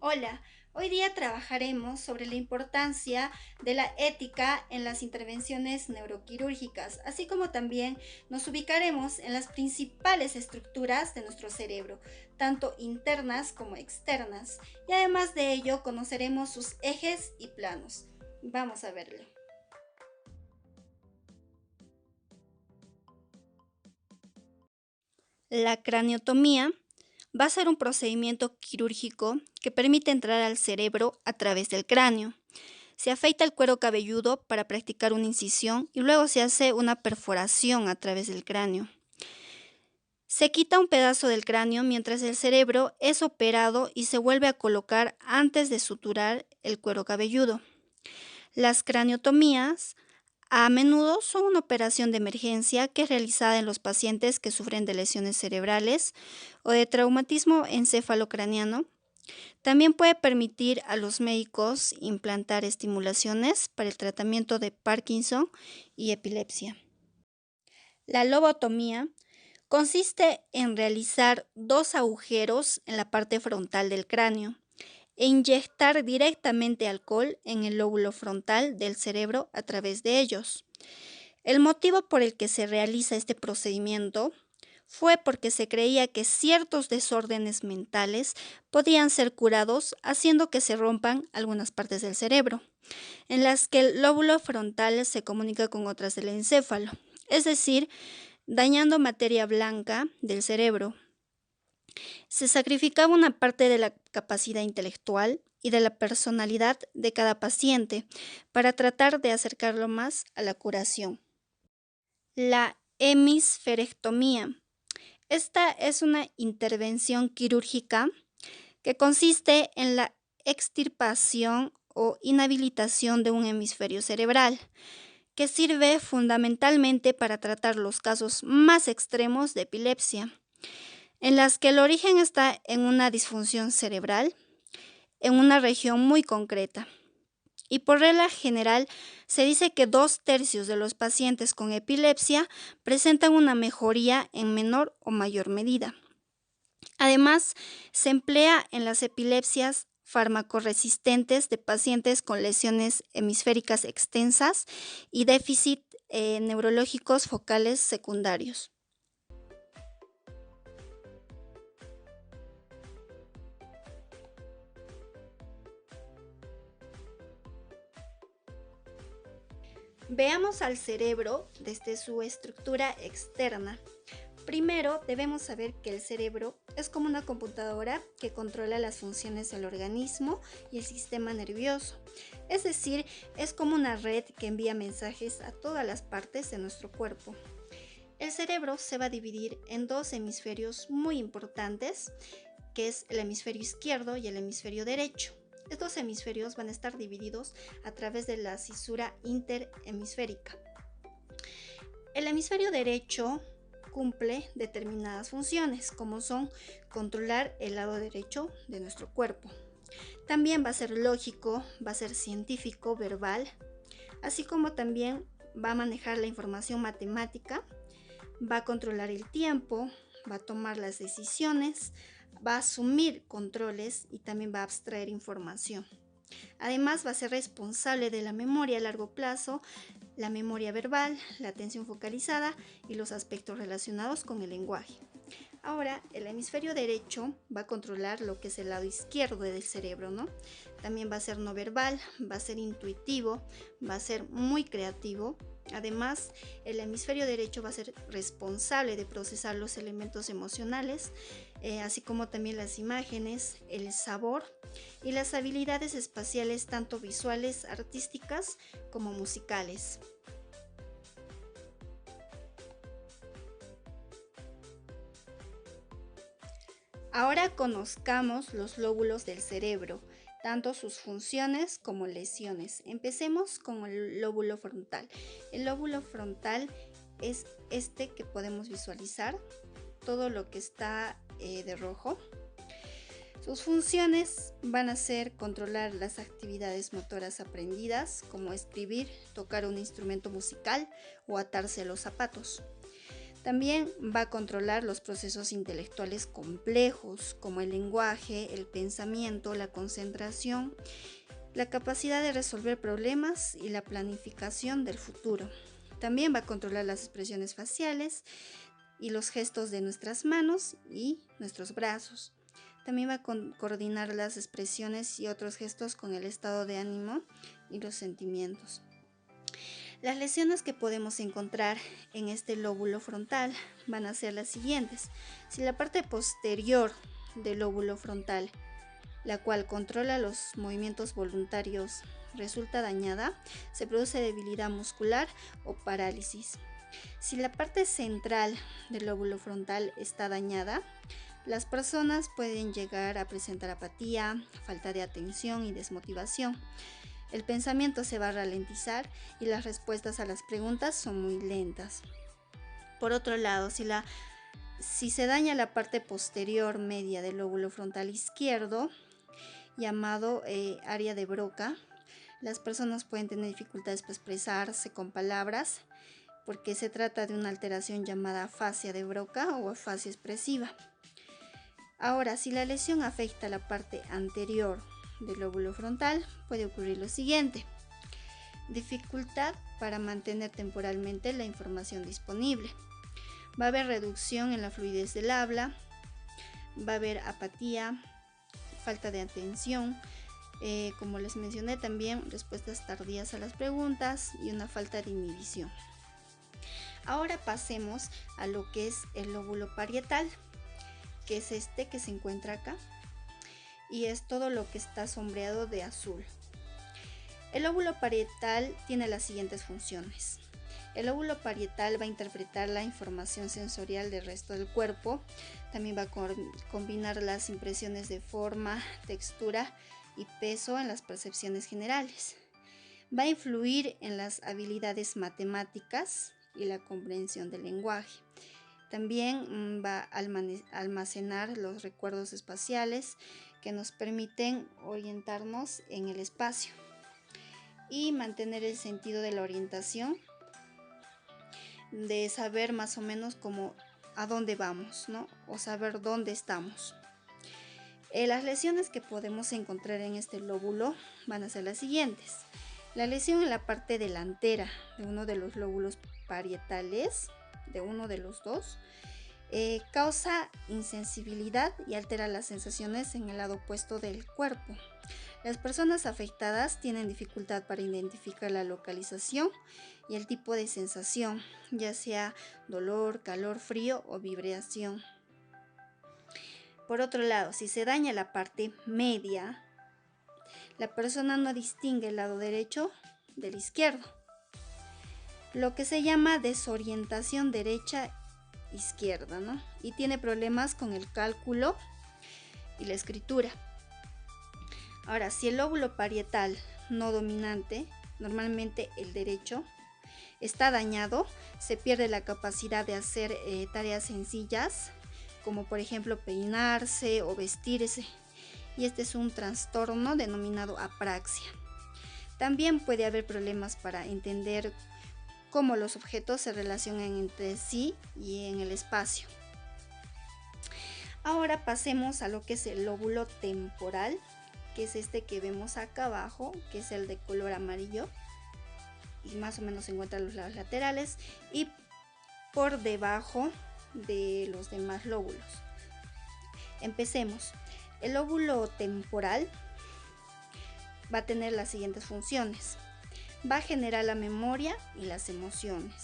Hola, hoy día trabajaremos sobre la importancia de la ética en las intervenciones neuroquirúrgicas, así como también nos ubicaremos en las principales estructuras de nuestro cerebro, tanto internas como externas, y además de ello conoceremos sus ejes y planos. Vamos a verlo. La craniotomía va a ser un procedimiento quirúrgico que permite entrar al cerebro a través del cráneo. Se afeita el cuero cabelludo para practicar una incisión y luego se hace una perforación a través del cráneo. Se quita un pedazo del cráneo mientras el cerebro es operado y se vuelve a colocar antes de suturar el cuero cabelludo. Las craniotomías a menudo son una operación de emergencia que es realizada en los pacientes que sufren de lesiones cerebrales o de traumatismo encefalocraniano. También puede permitir a los médicos implantar estimulaciones para el tratamiento de Parkinson y epilepsia. La lobotomía consiste en realizar dos agujeros en la parte frontal del cráneo e inyectar directamente alcohol en el lóbulo frontal del cerebro a través de ellos. El motivo por el que se realiza este procedimiento fue porque se creía que ciertos desórdenes mentales podían ser curados haciendo que se rompan algunas partes del cerebro, en las que el lóbulo frontal se comunica con otras del encéfalo, es decir, dañando materia blanca del cerebro. Se sacrificaba una parte de la capacidad intelectual y de la personalidad de cada paciente para tratar de acercarlo más a la curación. La hemisferectomía. Esta es una intervención quirúrgica que consiste en la extirpación o inhabilitación de un hemisferio cerebral, que sirve fundamentalmente para tratar los casos más extremos de epilepsia, en las que el origen está en una disfunción cerebral en una región muy concreta. Y por regla general, se dice que 2/3 de los pacientes con epilepsia presentan una mejoría en menor o mayor medida. Además, se emplea en las epilepsias farmacoresistentes de pacientes con lesiones hemisféricas extensas y déficit neurológicos focales secundarios. Veamos al cerebro desde su estructura externa. Primero, debemos saber que el cerebro es como una computadora que controla las funciones del organismo y el sistema nervioso. Es decir, es como una red que envía mensajes a todas las partes de nuestro cuerpo. El cerebro se va a dividir en dos hemisferios muy importantes, que es el hemisferio izquierdo y el hemisferio derecho. Estos hemisferios van a estar divididos a través de la cisura interhemisférica. El hemisferio derecho cumple determinadas funciones, como son controlar el lado derecho de nuestro cuerpo. También va a ser lógico, va a ser científico, verbal, así como también va a manejar la información matemática, va a controlar el tiempo, va a tomar las decisiones, va a asumir controles y también va a abstraer información. Además, va a ser responsable de la memoria a largo plazo, la memoria verbal, la atención focalizada y los aspectos relacionados con el lenguaje. Ahora, el hemisferio derecho va a controlar lo que es el lado izquierdo del cerebro, ¿no? También va a ser no verbal, va a ser intuitivo, va a ser muy creativo. Además, el hemisferio derecho va a ser responsable de procesar los elementos emocionales, así como también las imágenes, el sabor y las habilidades espaciales tanto visuales, artísticas como musicales. Ahora conozcamos los lóbulos del cerebro, tanto sus funciones como lesiones. Empecemos con el lóbulo frontal. El lóbulo frontal es este que podemos visualizar, todo lo que está de rojo. Sus funciones van a ser controlar las actividades motoras aprendidas, como escribir, tocar un instrumento musical o atarse los zapatos. También va a controlar los procesos intelectuales complejos, como el lenguaje, el pensamiento, la concentración, la capacidad de resolver problemas y la planificación del futuro. También va a controlar las expresiones faciales y los gestos de nuestras manos y nuestros brazos. También va a coordinar las expresiones y otros gestos con el estado de ánimo y los sentimientos. Las lesiones que podemos encontrar en este lóbulo frontal van a ser las siguientes. Si la parte posterior del lóbulo frontal, la cual controla los movimientos voluntarios, resulta dañada, se produce debilidad muscular o parálisis. Si la parte central del lóbulo frontal está dañada, las personas pueden llegar a presentar apatía, falta de atención y desmotivación. El pensamiento se va a ralentizar y las respuestas a las preguntas son muy lentas. Por otro lado, si se daña la parte posterior media del lóbulo frontal izquierdo, llamado área de Broca, las personas pueden tener dificultades para expresarse con palabras porque se trata de una alteración llamada afasia de Broca o afasia expresiva. Ahora, si la lesión afecta la parte anterior del lóbulo frontal, puede ocurrir lo siguiente: dificultad para mantener temporalmente la información disponible. Va a haber reducción en la fluidez del habla, va a haber apatía, falta de atención, como les mencioné también, respuestas tardías a las preguntas y una falta de inhibición. Ahora pasemos a lo que es el lóbulo parietal, que es este que se encuentra acá, y es todo lo que está sombreado de azul. El lóbulo parietal tiene las siguientes funciones. El lóbulo parietal va a interpretar la información sensorial del resto del cuerpo, también va a combinar las impresiones de forma, textura y peso en las percepciones generales. Va a influir en las habilidades matemáticas y la comprensión del lenguaje. También va a almacenar los recuerdos espaciales que nos permiten orientarnos en el espacio y mantener el sentido de la orientación, de saber más o menos cómo a dónde vamos, ¿no? O saber dónde estamos. Las lesiones que podemos encontrar en este lóbulo van a ser las siguientes. La lesión en la parte delantera de uno de los lóbulos parietales, de uno de los dos, causa insensibilidad y altera las sensaciones en el lado opuesto del cuerpo. Las personas afectadas tienen dificultad para identificar la localización y el tipo de sensación, ya sea dolor, calor, frío o vibración. Por otro lado, si se daña la parte media, la persona no distingue el lado derecho del izquierdo, lo que se llama desorientación derecha-izquierda, ¿no? Y tiene problemas con el cálculo y la escritura. Ahora, si el lóbulo parietal no dominante, normalmente el derecho, está dañado, se pierde la capacidad de hacer tareas sencillas, como por ejemplo peinarse o vestirse, y este es un trastorno denominado apraxia. También puede haber problemas para entender cómo los objetos se relacionan entre sí y en el espacio. Ahora pasemos a lo que es el lóbulo temporal, que es este que vemos acá abajo, que es el de color amarillo, y más o menos se encuentran los lados laterales y por debajo de los demás lóbulos. Empecemos. El lóbulo temporal va a tener las siguientes funciones. Va a generar la memoria y las emociones.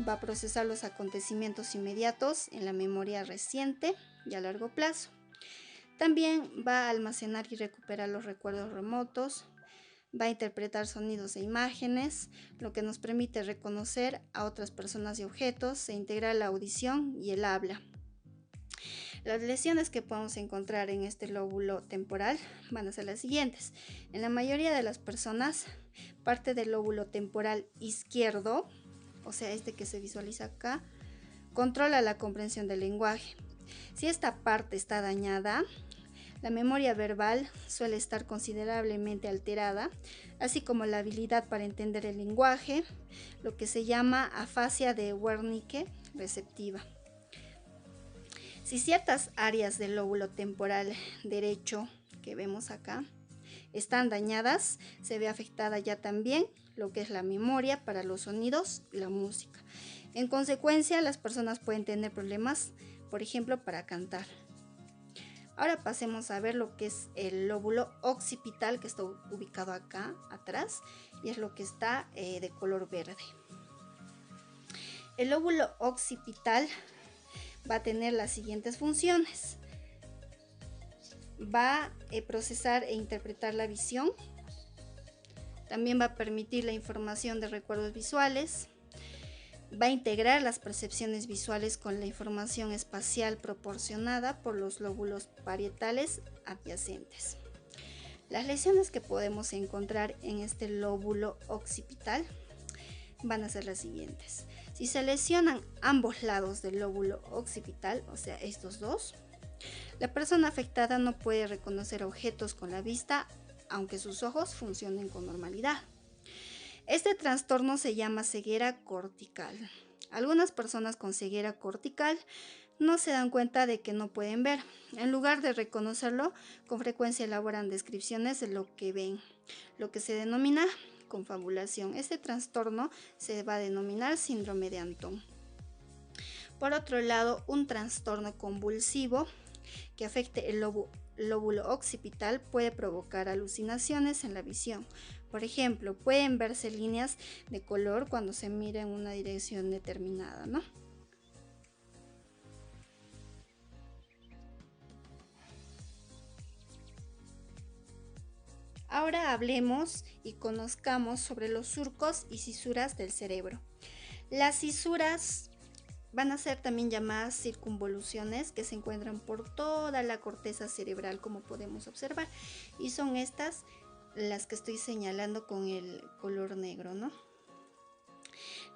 Va a procesar los acontecimientos inmediatos en la memoria reciente y a largo plazo. También va a almacenar y recuperar los recuerdos remotos. Va a interpretar sonidos e imágenes, lo que nos permite reconocer a otras personas y objetos e integrar la audición y el habla. Las lesiones que podemos encontrar en este lóbulo temporal van a ser las siguientes. En la mayoría de las personas, parte del lóbulo temporal izquierdo, o sea, este que se visualiza acá, controla la comprensión del lenguaje. Si esta parte está dañada, La memoria verbal suele estar considerablemente alterada, así como la habilidad para entender el lenguaje, lo que se llama afasia de Wernicke receptiva. Si ciertas áreas del lóbulo temporal derecho que vemos acá están dañadas, se ve afectada ya también lo que es la memoria para los sonidos y la música. En consecuencia, las personas pueden tener problemas, por ejemplo, para cantar. Ahora pasemos a ver lo que es el lóbulo occipital, que está ubicado acá atrás y es lo que está de color verde. El lóbulo occipital va a tener las siguientes funciones. Va a procesar e interpretar la visión. También va a permitir la información de recuerdos visuales. Va a integrar las percepciones visuales con la información espacial proporcionada por los lóbulos parietales adyacentes. Las lesiones que podemos encontrar en este lóbulo occipital van a ser las siguientes. Si se lesionan ambos lados del lóbulo occipital, o sea, estos dos, la persona afectada no puede reconocer objetos con la vista, aunque sus ojos funcionen con normalidad. Este trastorno se llama ceguera cortical. Algunas personas con ceguera cortical no se dan cuenta de que no pueden ver. En lugar de reconocerlo, con frecuencia elaboran descripciones de lo que ven, lo que se denomina confabulación. Este trastorno se va a denominar síndrome de Anton. Por otro lado, un trastorno convulsivo que afecte el lóbulo occipital puede provocar alucinaciones en la visión. Por ejemplo, pueden verse líneas de color cuando se mira en una dirección determinada, ¿no? Ahora hablemos y conozcamos sobre los surcos y cisuras del cerebro. Las cisuras van a ser también llamadas circunvoluciones, que se encuentran por toda la corteza cerebral, como podemos observar, y son estas las que estoy señalando con el color negro, ¿no?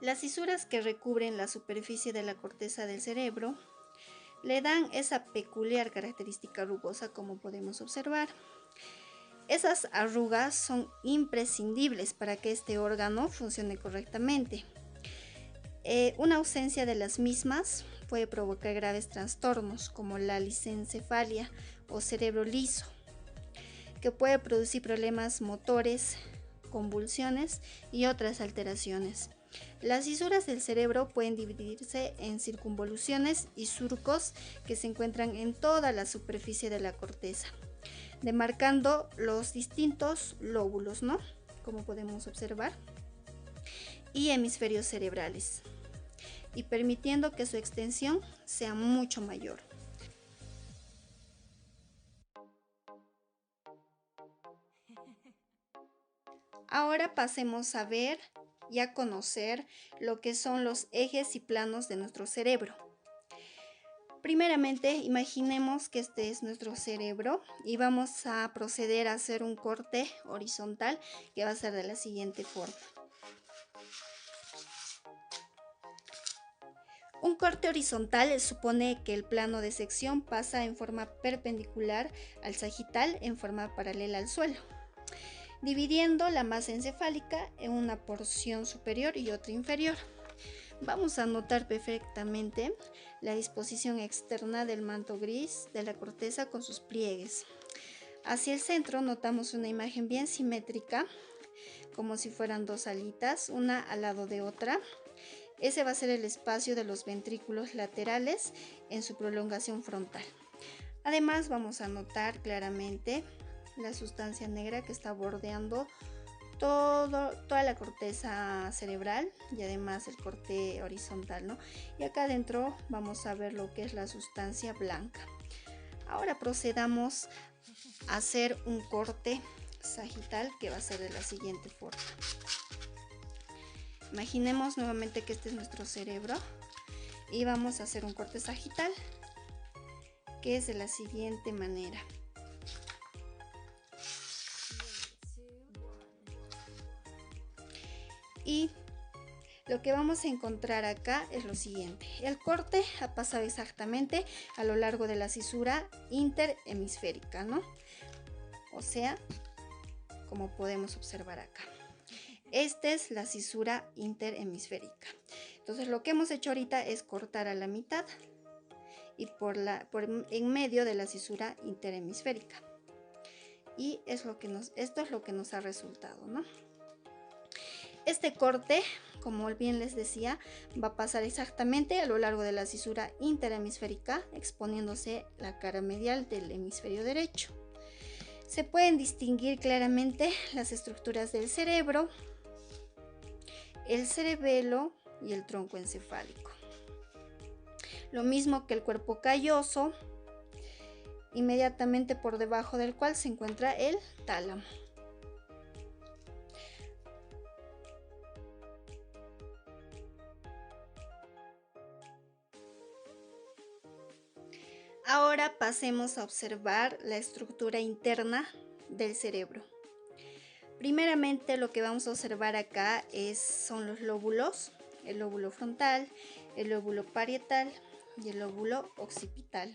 Las cisuras que recubren la superficie de la corteza del cerebro le dan esa peculiar característica rugosa, como podemos observar. Esas arrugas son imprescindibles para que este órgano funcione correctamente. Una ausencia de las mismas puede provocar graves trastornos como la lisencefalia o cerebro liso, que puede producir problemas motores, convulsiones y otras alteraciones. Las cisuras del cerebro pueden dividirse en circunvoluciones y surcos que se encuentran en toda la superficie de la corteza, demarcando los distintos lóbulos, ¿no? Como podemos observar, y hemisferios cerebrales, y permitiendo que su extensión sea mucho mayor. Ahora pasemos a ver y a conocer lo que son los ejes y planos de nuestro cerebro. Primeramente, imaginemos que este es nuestro cerebro y vamos a proceder a hacer un corte horizontal que va a ser de la siguiente forma. Un corte horizontal supone que el plano de sección pasa en forma perpendicular al sagital en forma paralela al suelo, dividiendo la masa encefálica en una porción superior y otra inferior. Vamos a notar perfectamente la disposición externa del manto gris de la corteza con sus pliegues. Hacia el centro notamos una imagen bien simétrica, como si fueran dos alitas, una al lado de otra. Ese va a ser el espacio de los ventrículos laterales en su prolongación frontal. Además, vamos a notar claramente la sustancia negra que está bordeando toda la corteza cerebral y además el corte horizontal, ¿no? Y acá adentro vamos a ver lo que es la sustancia blanca. Ahora procedamos a hacer un corte sagital que va a ser de la siguiente forma. Imaginemos nuevamente que este es nuestro cerebro y vamos a hacer un corte sagital que es de la siguiente manera. Y lo que vamos a encontrar acá es lo siguiente. El corte ha pasado exactamente a lo largo de la cisura interhemisférica, ¿no? O sea, como podemos observar acá. Esta es la cisura interhemisférica. Entonces lo que hemos hecho ahorita es cortar a la mitad y en medio de la cisura interhemisférica. Y esto es lo que nos ha resultado, ¿no? Este corte, como bien les decía, va a pasar exactamente a lo largo de la cisura interhemisférica, exponiéndose la cara medial del hemisferio derecho. Se pueden distinguir claramente las estructuras del cerebro, el cerebelo y el tronco encefálico. Lo mismo que el cuerpo calloso, inmediatamente por debajo del cual se encuentra el tálamo. Ahora pasemos a observar la estructura interna del cerebro. Primeramente lo que vamos a observar acá son los lóbulos, el lóbulo frontal, el lóbulo parietal y el lóbulo occipital.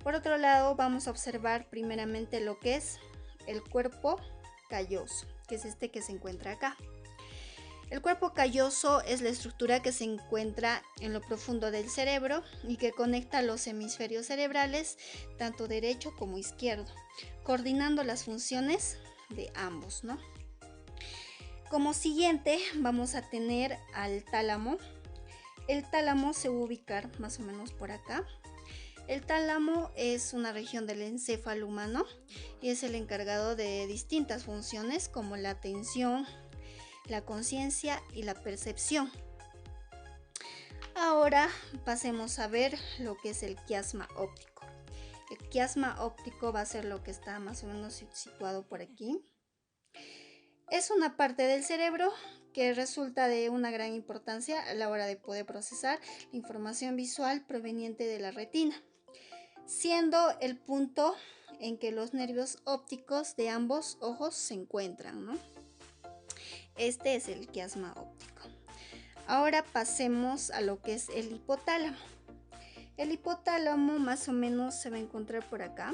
Por otro lado vamos a observar primeramente lo que es el cuerpo calloso, que es este que se encuentra acá. El cuerpo calloso es la estructura que se encuentra en lo profundo del cerebro y que conecta los hemisferios cerebrales, tanto derecho como izquierdo, coordinando las funciones de ambos, ¿no? Como siguiente vamos a tener al tálamo. El tálamo se va a ubicar más o menos por acá. El tálamo es una región del encéfalo humano y es el encargado de distintas funciones como la atención, la conciencia y la percepción. Ahora pasemos a ver lo que es el quiasma óptico. El quiasma óptico va a ser lo que está más o menos situado por aquí. Es una parte del cerebro que resulta de una gran importancia a la hora de poder procesar la información visual proveniente de la retina, siendo el punto en que los nervios ópticos de ambos ojos se encuentran, ¿no? Este es el quiasma óptico. Ahora pasemos a lo que es el hipotálamo. El hipotálamo más o menos se va a encontrar por acá,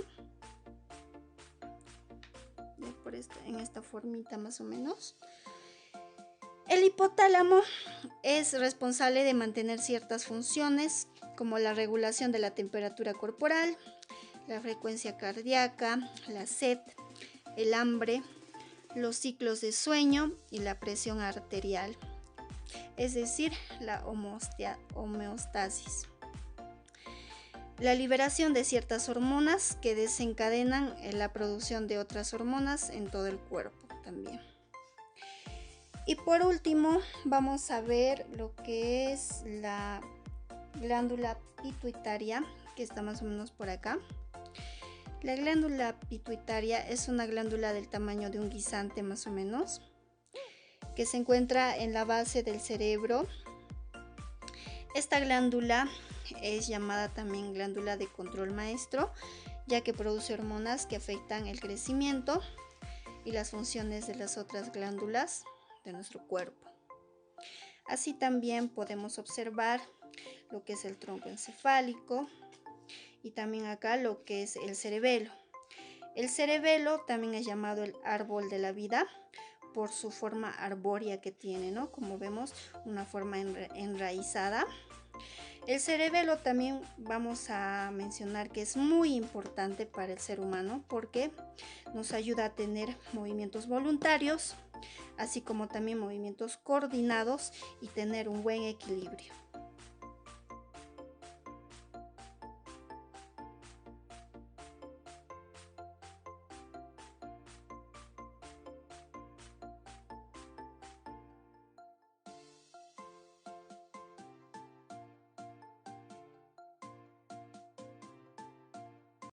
en esta formita más o menos. El hipotálamo es responsable de mantener ciertas funciones como la regulación de la temperatura corporal, la frecuencia cardíaca, la sed, el hambre, los ciclos de sueño y la presión arterial, es decir, la homeostasis. La liberación de ciertas hormonas que desencadenan la producción de otras hormonas en todo el cuerpo también. Y por último vamos a ver lo que es la glándula pituitaria, que está más o menos por acá. La glándula pituitaria es una glándula del tamaño de un guisante más o menos, que se encuentra en la base del cerebro. Esta glándula es llamada también glándula de control maestro, ya que produce hormonas que afectan el crecimiento y las funciones de las otras glándulas de nuestro cuerpo. Así también podemos observar lo que es el tronco encefálico y también acá lo que es el cerebelo. El cerebelo también es llamado el árbol de la vida por su forma arbórea que tiene, ¿no? Como vemos, una forma enraizada. El cerebelo también vamos a mencionar que es muy importante para el ser humano porque nos ayuda a tener movimientos voluntarios, así como también movimientos coordinados y tener un buen equilibrio.